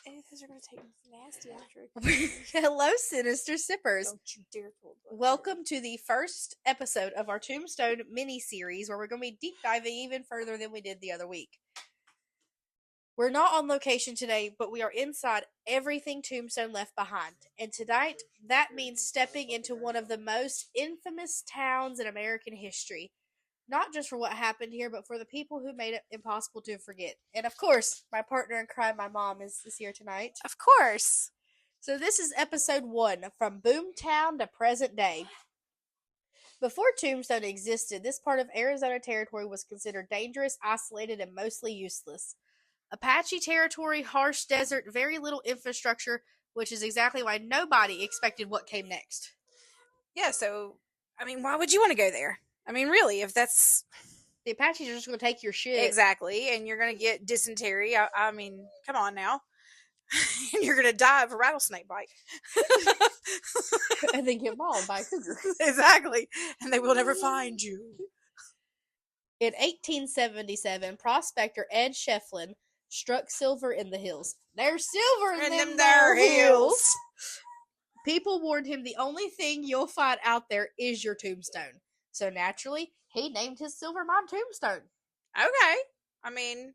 Those are going to take nasty after. Hello, Sinister Sippers. Don't you dare pull the Welcome to the first episode of our Tombstone mini-series, where we're going to be deep diving even further than we did the other week. We're not on location today, but we are inside everything Tombstone left behind. And tonight, that means stepping into one of the most infamous towns in American history. Not just for what happened here, but for the people who made it impossible to forget. And of course, my partner in crime, my mom, is here tonight. Of course. So this is episode 1, From Boomtown to Present Day. Before Tombstone existed, this part of Arizona territory was considered dangerous, isolated, and mostly useless. Apache territory, harsh desert, very little infrastructure, which is exactly why nobody expected what came next. Yeah, so, I mean, why would you want to go there? I mean, really, if that's... The Apaches are just going to take your shit. Exactly, and you're going to get dysentery. I mean, come on now. And you're going to die of a rattlesnake bite. And then get mauled by a cougar. Exactly, and they will never find you. In 1877, prospector Ed Schieffelin struck silver in the hills. There's silver in them there hills. People warned him the only thing you'll find out there is your tombstone. So naturally, he named his silver mine Tombstone. Okay. I mean,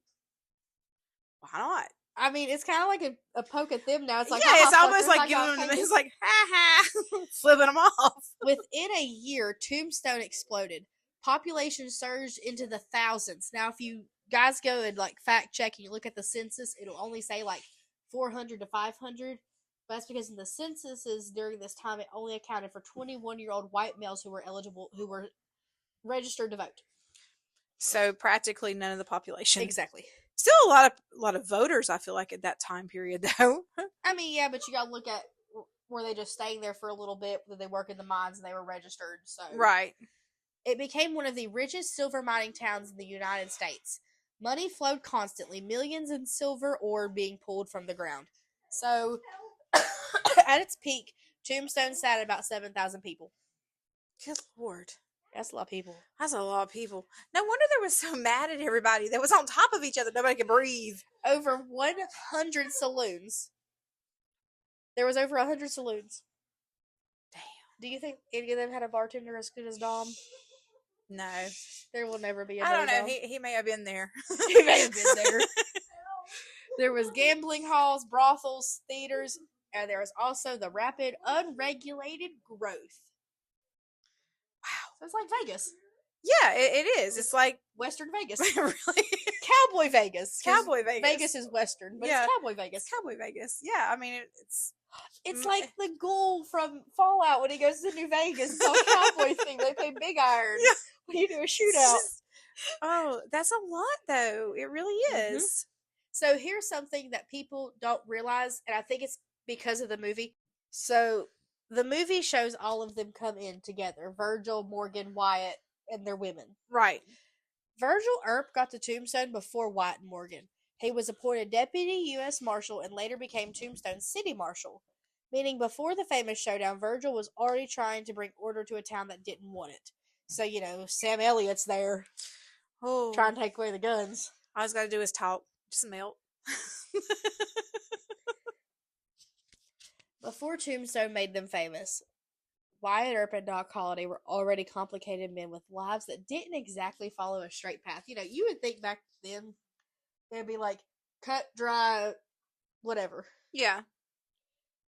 why not? I mean, it's kind of like a poke at them now. It's like, yeah, it's almost like giving them, it's like, ha ha, flipping them off. Within a year, Tombstone exploded. Population surged into the thousands. Now, if you guys go and like fact check and you look at the census, it'll only say like 400 to 500. But that's because in the censuses during this time, it only accounted for 21-year-old white males who were eligible, who were registered to vote. So practically none of the population. Exactly. Still a lot of voters, I feel like, at that time period, though. I mean, yeah, but you gotta look at, were they just staying there for a little bit? Did they work in the mines and they were registered? So right. It became one of the richest silver mining towns in the United States. Money flowed constantly, millions in silver ore being pulled from the ground. So, at its peak, Tombstone sat at about 7,000 people. Good Lord. That's a lot of people. That's a lot of people. No wonder they were so mad at everybody. They was on top of each other. Nobody could breathe. Over 100 saloons. There was over 100 saloons. Damn. Do you think any of them had a bartender as good as Dom? No. There will never be a I don't know. Dom. He may have been there. He may have been there. There was gambling halls, brothels, theaters, and there was also the rapid, unregulated growth. Wow. So it's like Vegas. Yeah, it is. It's like Western Vegas. Really? Cowboy Vegas. Cowboy Vegas. Vegas is Western, but yeah. It's Cowboy Vegas. It's Cowboy Vegas. Yeah, I mean, it's like the ghoul from Fallout when he goes to New Vegas. It's all cowboy thing. They play Big Iron. Yeah. When you do a shootout. Oh, that's a lot, though. It really is. Mm-hmm. So here's something that people don't realize, and I think it's because of the movie. So the movie shows all of them come in together. Virgil, Morgan, Wyatt, and their women. Right. Virgil Earp got to Tombstone before Wyatt and Morgan. He was appointed Deputy U.S. Marshal and later became Tombstone's City Marshal. Meaning before the famous showdown, Virgil was already trying to bring order to a town that didn't want it. So, you know, Sam Elliott's there. Oh. Trying to take away the guns. All he's got to do is talk. Just melt. Before Tombstone made them famous, Wyatt Earp and Doc Holliday were already complicated men with lives that didn't exactly follow a straight path. You know, you would think back then they'd be like cut, dry, whatever. Yeah.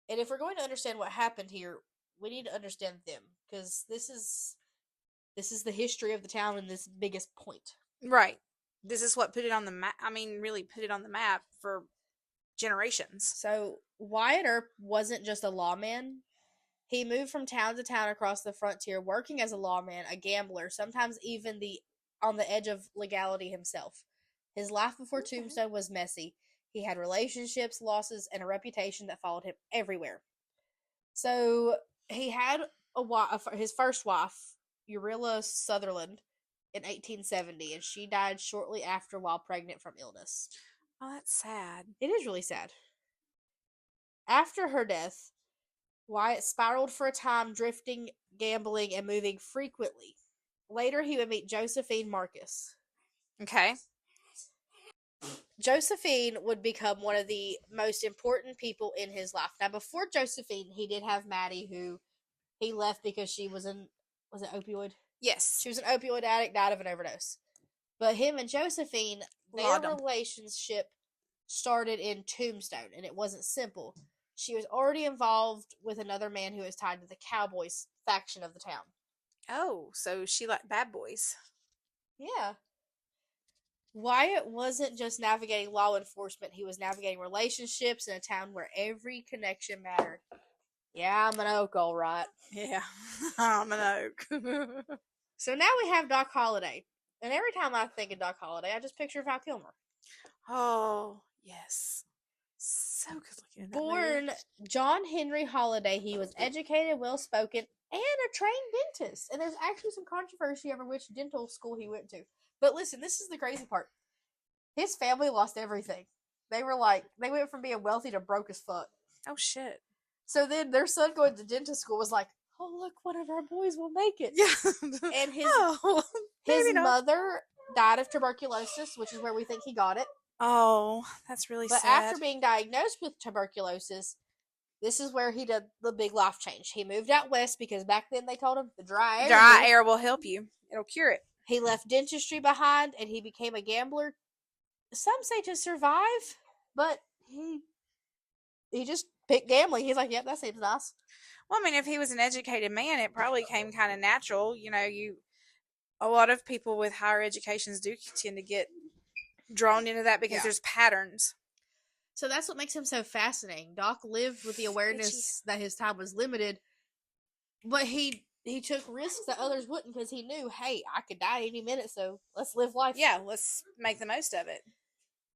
And if we're going to understand what happened here, we need to understand them, because this is the history of the town and this biggest point. Right. This is what put it on the map. I mean, really put it on the map for generations. So Wyatt Earp wasn't just a lawman. He moved from town to town across the frontier, working as a lawman, a gambler, sometimes even on the edge of legality himself. His life before Tombstone was messy. He had relationships, losses, and a reputation that followed him everywhere. So he had his first wife, Urilla Sutherland, in 1870, and she died shortly after while pregnant from illness. Oh, that's sad. It is really sad. After her death, Wyatt spiraled for a time, drifting, gambling, and moving frequently. Later, he would meet Josephine Marcus. Okay. Josephine would become one of the most important people in his life. Now, before Josephine, he did have Maddie, who he left because she was was it opioid? Yes. She was an opioid addict, died of an overdose. But him and Josephine, their Laudum. relationship started in Tombstone, and it wasn't simple. She was already involved with another man who was tied to the Cowboys faction of the town. Oh, so she liked bad boys. Yeah. Wyatt wasn't just navigating law enforcement, he was navigating relationships in a town where every connection mattered. Yeah, I'm an oak, all right. Yeah, I'm an oak. So now we have Doc Holliday. And every time I think of Doc Holliday, I just picture Val Kilmer. Oh, yes. So good looking in that Born movie. John Henry Holliday, he was educated, well spoken, and a trained dentist. And there's actually some controversy over which dental school he went to. But listen, this is the crazy part. His family lost everything. They went from being wealthy to broke as fuck. Oh, shit. So then their son going to dentist school was like, oh, look, one of our boys will make it. Yeah. And his mother died of tuberculosis, which is where we think he got it. Oh, that's really sad. But after being diagnosed with tuberculosis, this is where he did the big life change. He moved out west because back then they told him the dry air will help you. It'll cure it. He left dentistry behind and he became a gambler. Some say to survive, but he just picked gambling. He's like, yep, that seems nice. Well, I mean, if he was an educated man, it probably came kind of natural. A lot of people with higher educations do tend to get drawn into that because there's patterns. So that's what makes him so fascinating. Doc lived with the awareness that his time was limited, but he took risks that others wouldn't because he knew, hey, I could die any minute, so let's live life. Yeah, let's make the most of it.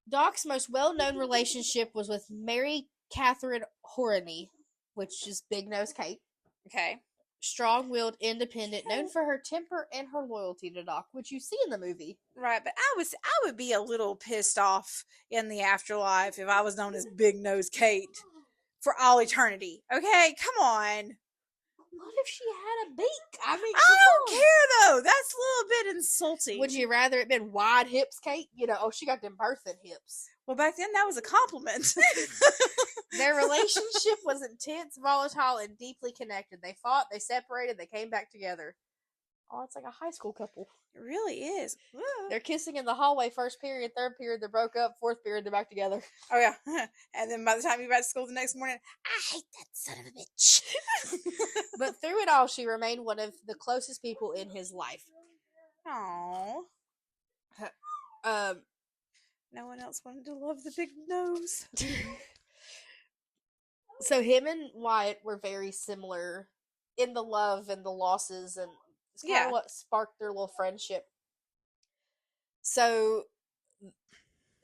Doc's most well-known relationship was with Mary Catherine Horney, which is Big Nose Kate. Okay. Strong-willed, independent, known for her temper and her loyalty to Doc, which you see in the movie. Right, but I would be a little pissed off in the afterlife if I was known as Big Nose Kate for all eternity. Okay, come on. What if she had a beak? I mean, I don't care though. That's a little bit insulting. Would you rather it been wide hips, Kate? She got them birthing hips. Well, back then that was a compliment. Their relationship was intense, volatile, and deeply connected. They fought, they separated, they came back together. Oh, it's like a high school couple. It really is. They're kissing in the hallway, first period, third period, they broke up, fourth period, they're back together. Oh, yeah. And then by the time you got to school the next morning, I hate that son of a bitch. But through it all, she remained one of the closest people in his life. Aww. No one else wanted to love the big nose. So him and Wyatt were very similar in the love and the losses, and it's kind of what sparked their little friendship. So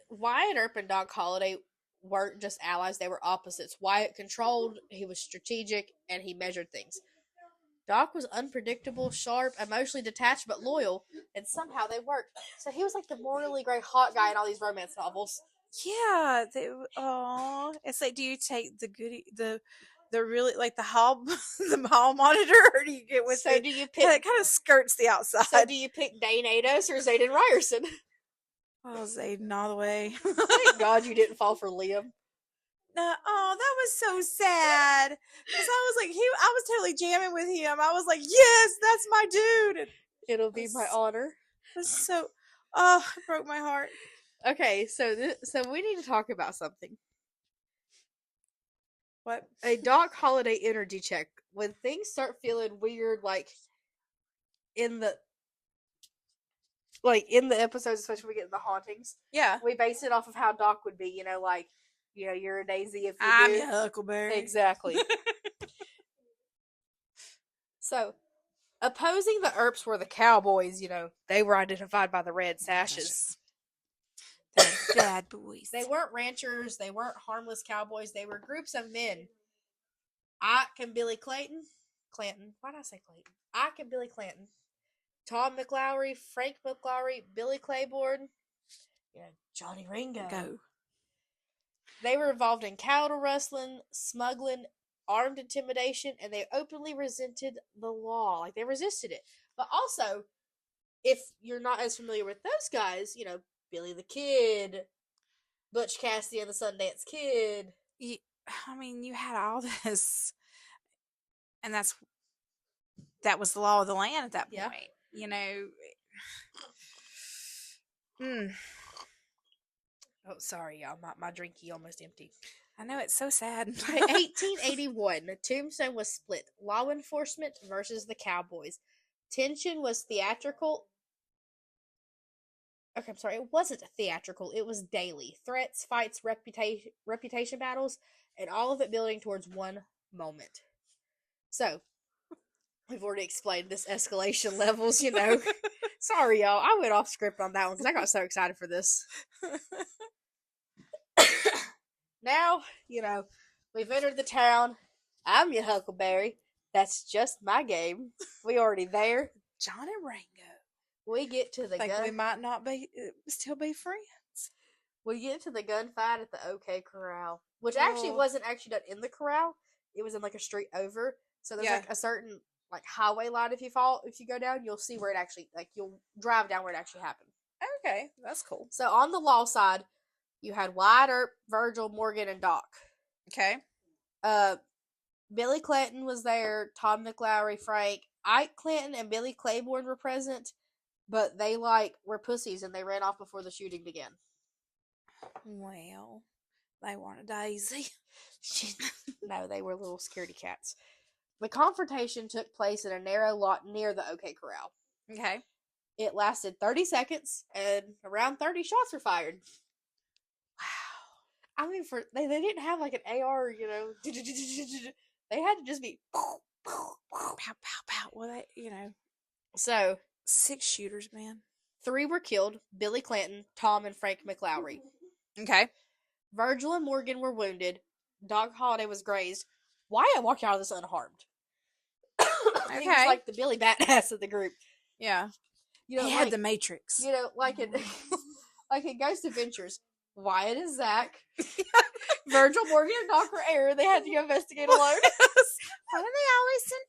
Wyatt Earp and Doc Holliday weren't just allies, they were opposites. Wyatt controlled, he was strategic, and he measured things. Doc was unpredictable, sharp, emotionally detached, but loyal, and somehow they worked. So he was like the morally great hot guy in all these romance novels. Yeah, it's like, do you take the really like the hall the hall monitor, or do you get with do you pick? It kind of skirts the outside. So do you pick Dane Ados or Zayden Ryerson? Oh, Zayden all the way. Thank God you didn't fall for Liam. Oh, that was so sad. Because I was like, I was totally jamming with him. I was like, yes, that's my dude. And it'll be my honor. It broke my heart. Okay, so we need to talk about something. What? A Doc Holliday energy check. When things start feeling weird, like in the episodes, especially when we get in the hauntings. Yeah. We base it off of how Doc would be, you're a daisy if you I'm do. your Huckleberry. Exactly. So, opposing the Earps were the Cowboys, they were identified by the red sashes. They're bad boys. They weren't ranchers. They weren't harmless cowboys. They were groups of men. Ike and Billy Clanton. Why did I say Clayton? Ike and Billy Clanton. Tom McLowry, Frank McLowry, Billy Claiborne, Johnny Ringo. Go. They were involved in cattle rustling, smuggling, armed intimidation, and they openly resented the law. Like, they resisted it. But also, if you're not as familiar with those guys, Billy the Kid, Butch Cassidy and the Sundance Kid. I mean, you had all this, and that was the law of the land at that Yeah. point. You know. Mm, Oh, sorry, y'all. My drinky almost empty. I know, it's so sad. By 1881, Tombstone was split. Law enforcement versus the Cowboys. Tension was theatrical. Okay, I'm sorry. It wasn't theatrical. It was daily. Threats, fights, reputation battles, and all of it building towards one moment. So, we've already explained this escalation levels, you know. Sorry, y'all. I went off script on that one because I got so excited for this. Now, you know, we've entered the town. I'm your Huckleberry. That's just my game. We already there. John and Rango. We get to the Think gun. we might not be still be friends. We get to the gunfight at the OK Corral, which actually wasn't actually done in the corral. It was in like a street over. So there's like a certain like highway line. If you go down, you'll see where it actually you'll drive down where it actually happened. Okay, that's cool. So on the law side, you had Wyatt, Earp, Virgil, Morgan, and Doc. Okay. Billy Clanton was there. Tom McLowry, Frank, Ike Clanton, and Billy Claiborne were present, but they were pussies and they ran off before the shooting began. Well, they weren't a daisy. No, they were little scaredy cats. The confrontation took place in a narrow lot near the OK Corral. Okay. It lasted 30 seconds, and around 30 shots were fired. Wow. I mean, they didn't have like an AR, you know. They had to just be pow, pow, pow. Well, So, 6 shooters, man. 3 were killed: Billy Clanton, Tom, and Frank McLowry. Okay. Virgil and Morgan were wounded. Doc Holliday was grazed. Wyatt walked out of this unharmed. Okay. He was like the Billy Badass of the group. Yeah. You know, he had the Matrix. You know, like in Ghost Adventures, Wyatt is Zach. Virgil, Morgan, and Doc were Aaron. They had to go investigate alone. Why do they always send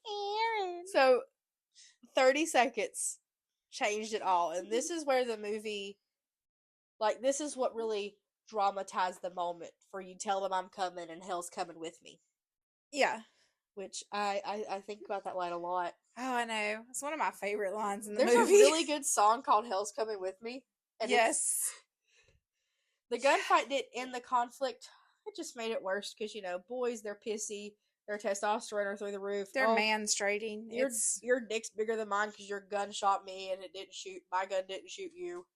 Aaron? So, 30 seconds changed it all. And this is where the movie, this is what really dramatized the moment. For you tell them I'm coming and hell's coming with me. Yeah. Which I think about that line a lot. Oh, I know. It's one of my favorite lines in the movie. There's a really good song called Hell's Coming With Me. And yes. The gunfight didn't end the conflict. It just made it worse because, you know, boys, they're pissy. Their testosterone are through the roof. They're manstrating. Your dick's bigger than mine because your gun shot me and it didn't shoot. My gun didn't shoot you.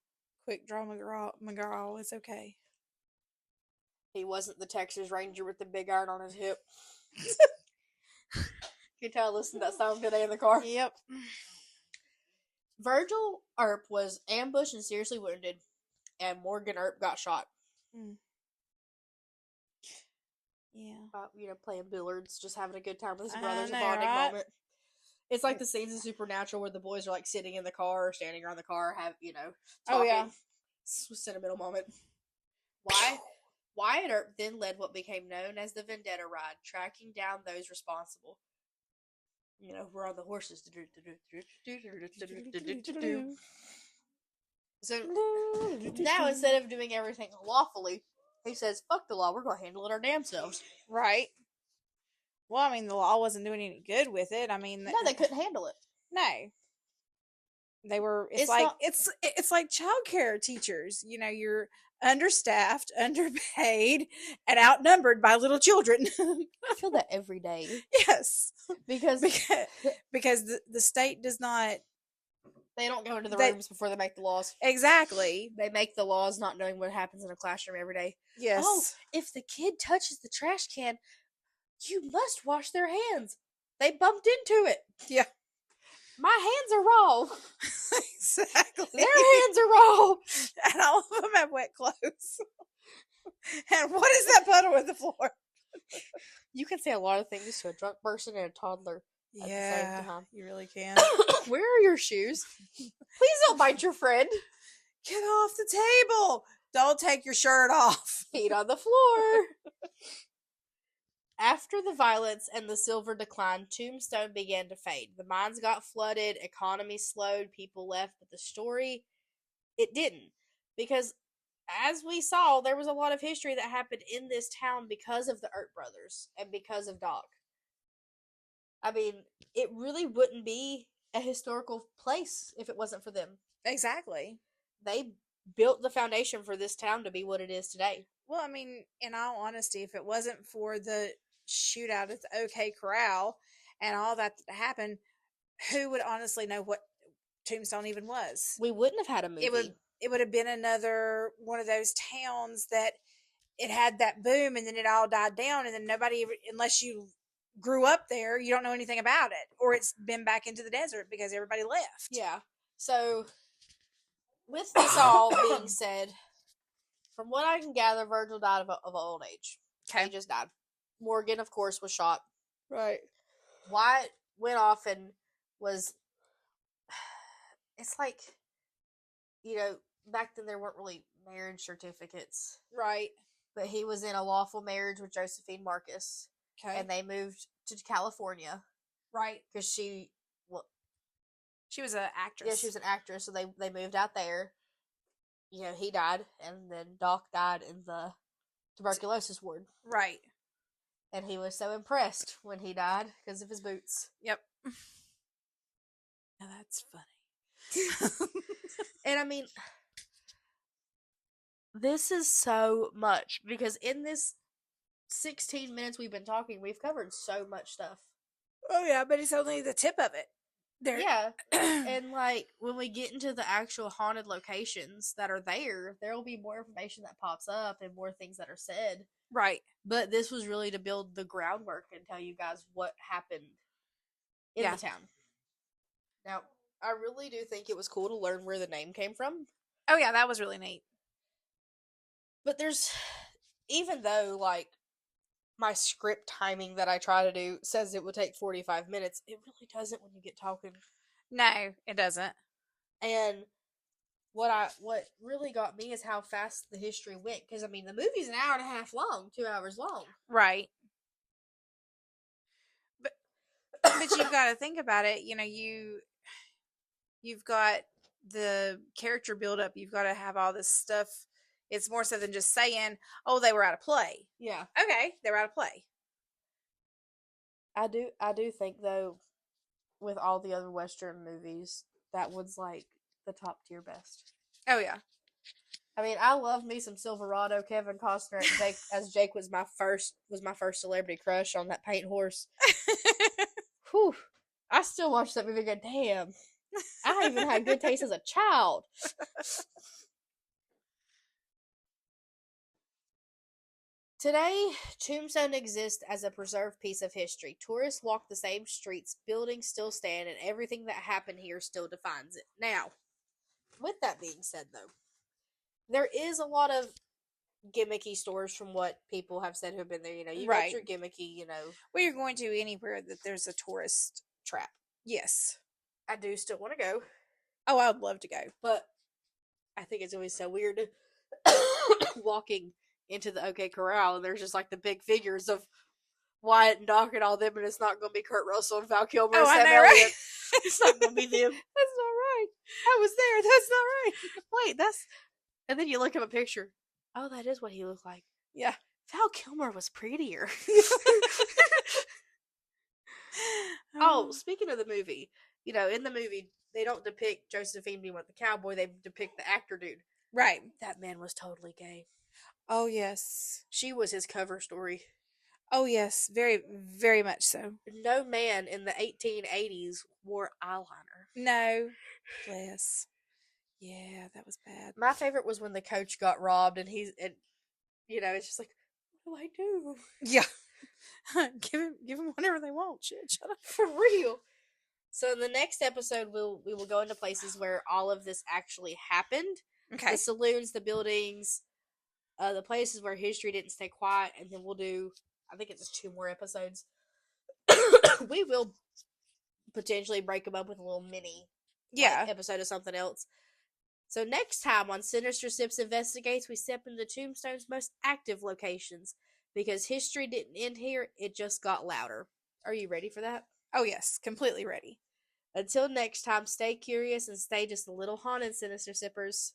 Quick draw McGraw. It's okay. He wasn't the Texas Ranger with the big iron on his hip. You can tell I listened to that song today in the car. Yep. Virgil Earp was ambushed and seriously wounded, and Morgan Earp got shot. Mm. Yeah. You know, playing billiards, just having a good time with his brothers, a bonding moment. It's like the scenes in Supernatural where the boys are sitting in the car or standing around the car, talking. Oh, yeah. It's a sentimental moment. Wyatt Earp then led what became known as the Vendetta Ride, tracking down those responsible. You know, we're on the horses. So now, instead of doing everything lawfully, he says, fuck the law, we're going to handle it our damn selves. Right. Well, I mean, the law wasn't doing any good with it. I mean... No, they couldn't handle it. No. They were... It's like childcare teachers. You know, you're understaffed, underpaid, and outnumbered by little children. I feel that every day. Yes. Because the state does not... They don't go into the rooms before they make the laws. Exactly. They make the laws not knowing what happens in a classroom every day. Yes. Oh, if the kid touches the trash can, you must wash their hands. They bumped into it. Yeah. My hands are raw. Exactly. Their hands are raw. And all of them have wet clothes. And what is that puddle in the floor? You can say a lot of things to a drunk person and a toddler at the same time. You really can. Where are your shoes? Please don't bite your friend. Get off the table. Don't take your shirt off. Feet on the floor. After the violence and the silver decline, Tombstone began to fade. The mines got flooded, economy slowed, people left, but the story, it didn't. Because as we saw, there was a lot of history that happened in this town because of the Earp brothers and because of Doc. I mean, it really wouldn't be a historical place if it wasn't for them. Exactly. They built the foundation for this town to be what it is today. Well, I mean, in all honesty, if it wasn't for the shootout at the OK Corral and all that happened, who would honestly know what Tombstone even was? We wouldn't have had a movie. It would have been another one of those towns that it had that boom and then it all died down, and then nobody, unless you grew up there, you don't know anything about it, or it's been back into the desert because everybody left. Yeah. So, with this all being said, from what I can gather, Virgil died of old age. Okay. He just died. Morgan, of course, was shot. Right. Wyatt went off and was. It's like, back then there weren't really marriage certificates. Right. But he was in a lawful marriage with Josephine Marcus. Okay. And they moved to California. Right. Because she was an actress. Yeah, she was an actress, so they moved out there. He died, and then Doc died in the tuberculosis ward. Right. And he was so impressed when he died because of his boots. Yep. Now that's funny. And I mean, this is so much because in this 16 minutes we've been talking, we've covered so much stuff. Oh yeah, but it's only the tip of it. Yeah. And like when we get into the actual haunted locations that are there will be more information that pops up and more things that are said. Right. But this was really to build the groundwork and tell you guys what happened in the town. Now, I really do think it was cool to learn where the name came from. Oh yeah, that was really neat. But even though like my script timing that I try to do says it would take 45 minutes, it really doesn't when you get talking. No, it doesn't. And what really got me is how fast the history went. Because, I mean, the movie's an hour and a half long, 2 hours long. Right. But you've got to think about it. You've got the character build up. You've got to have all this stuff. It's more so than just saying, oh, they were out of play. Yeah. Okay, they were out of play. I do think, though, with all the other Western movies, that one's like the top tier best. Oh yeah. I mean, I love me some Silverado. Kevin Costner as Jake was my first celebrity crush on that paint horse. Whew. I still watch that movie and go, damn. I even had good taste as a child. Today, Tombstone exists as a preserved piece of history. Tourists walk the same streets, buildings still stand, and everything that happened here still defines it. Now, with that being said, though, there is a lot of gimmicky stores from what people have said who have been there. You got your gimmicky, Well, you're going to anywhere that there's a tourist trap. Yes. I do still want to go. Oh, I would love to go. But I think it's always so weird walking into the OK Corral and there's just like the big figures of Wyatt and Doc and all them, and it's not going to be Kurt Russell and Val Kilmer. Oh, I know, right? It's not going to be them. That's not right. I was there. That's not right. Wait, that's... And then you look at a picture. Oh, that is what he looked like. Yeah. Val Kilmer was prettier. Oh, speaking of the movie, in the movie, they don't depict Josephine being with the cowboy. They depict the actor dude. Right. That man was totally gay. Oh, yes. She was his cover story. Oh, yes. Very, very much so. No man in the 1880s wore eyeliner. No. Bless. Yeah, that was bad. My favorite was when the coach got robbed and it's just like, what do I do? Yeah. give them whatever they want. Shit, shut up. For real. So in the next episode, we will go into places where all of this actually happened. Okay. The saloons, the buildings, the places where history didn't stay quiet, and then we'll do, I think it's just 2 more episodes. We will potentially break them up with a little mini episode of something else. So next time on Sinister Sips Investigates, we step into Tombstone's most active locations. Because history didn't end here, it just got louder. Are you ready for that? Oh, yes. Completely ready. Until next time, stay curious and stay just a little haunted, Sinister Sippers.